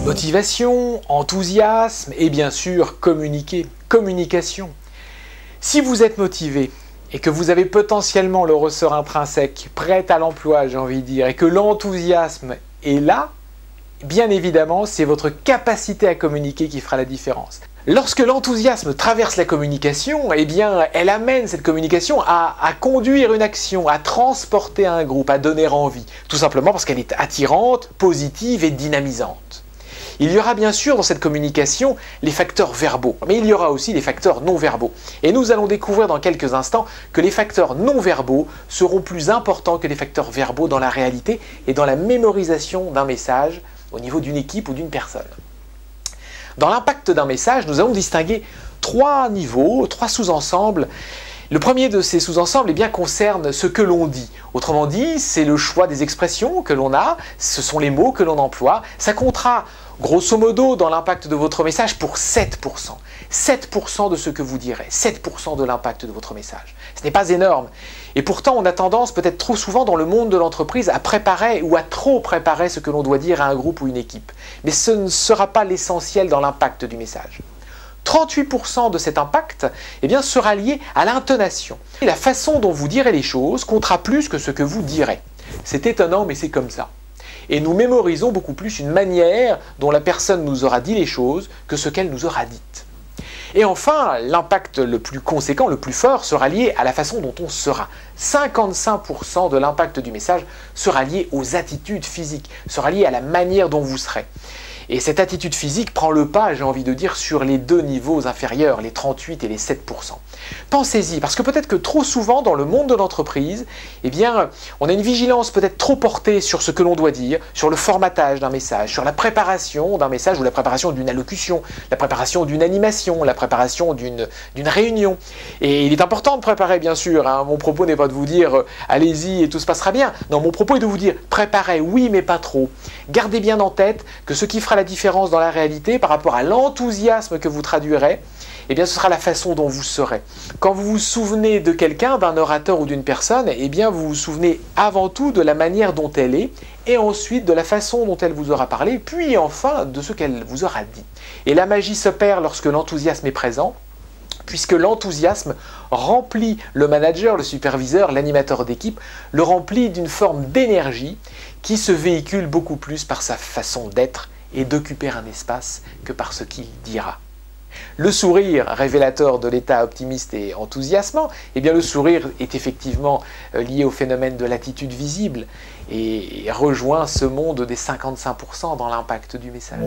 Motivation, enthousiasme et bien sûr communication. Si vous êtes motivé et que vous avez potentiellement le ressort intrinsèque prêt à l'emploi, j'ai envie de dire, et que l'enthousiasme est là, bien évidemment, c'est votre capacité à communiquer qui fera la différence. Lorsque l'enthousiasme traverse la communication, eh bien, elle amène cette communication à conduire une action, à transporter un groupe, à donner envie. Tout simplement parce qu'elle est attirante, positive et dynamisante. Il y aura bien sûr dans cette communication les facteurs verbaux, mais il y aura aussi les facteurs non verbaux. Et nous allons découvrir dans quelques instants que les facteurs non verbaux seront plus importants que les facteurs verbaux dans la réalité et dans la mémorisation d'un message au niveau d'une équipe ou d'une personne. Dans l'impact d'un message, nous allons distinguer trois niveaux, trois sous-ensembles. Le premier de ces sous-ensembles concerne ce que l'on dit. Autrement dit, c'est le choix des expressions que l'on a, ce sont les mots que l'on emploie. Ça comptera grosso modo dans l'impact de votre message pour 7%. 7% de ce que vous direz, 7% de l'impact de votre message. Ce n'est pas énorme. Et pourtant, on a tendance, peut-être trop souvent dans le monde de l'entreprise, à préparer ou à trop préparer ce que l'on doit dire à un groupe ou une équipe. Mais ce ne sera pas l'essentiel dans l'impact du message. 38% de cet impact sera lié à l'intonation. La façon dont vous direz les choses comptera plus que ce que vous direz. C'est étonnant, mais c'est comme ça. Et nous mémorisons beaucoup plus une manière dont la personne nous aura dit les choses que ce qu'elle nous aura dites. Et enfin, l'impact le plus conséquent, le plus fort, sera lié à la façon dont on sera. 55% de l'impact du message sera lié aux attitudes physiques, sera lié à la manière dont vous serez. Et cette attitude physique prend le pas, j'ai envie de dire, sur les deux niveaux inférieurs, les 38 et les 7%. Pensez-y, parce que peut-être que trop souvent dans le monde de l'entreprise, on a une vigilance peut-être trop portée sur ce que l'on doit dire, sur le formatage d'un message, sur la préparation d'un message ou la préparation d'une allocution, la préparation d'une animation, la préparation d'une réunion. Et il est important de préparer, bien sûr. Mon propos n'est pas de vous dire allez-y et tout se passera bien. Non, mon propos est de vous dire préparez, oui, mais pas trop. Gardez bien en tête que ce qui fera la différence dans la réalité par rapport à l'enthousiasme que vous traduirez, ce sera la façon dont vous serez. Quand vous vous souvenez de quelqu'un, d'un orateur ou d'une personne, vous vous souvenez avant tout de la manière dont elle est, et ensuite de la façon dont elle vous aura parlé, puis enfin de ce qu'elle vous aura dit. Et la magie s'opère lorsque l'enthousiasme est présent, puisque l'enthousiasme remplit le manager, le superviseur, l'animateur d'équipe, le remplit d'une forme d'énergie qui se véhicule beaucoup plus par sa façon d'être et d'occuper un espace que par ce qu'il dira. Le sourire, révélateur de l'état optimiste et enthousiasmant, le sourire est effectivement lié au phénomène de l'attitude visible et rejoint ce monde des 55% dans l'impact du message.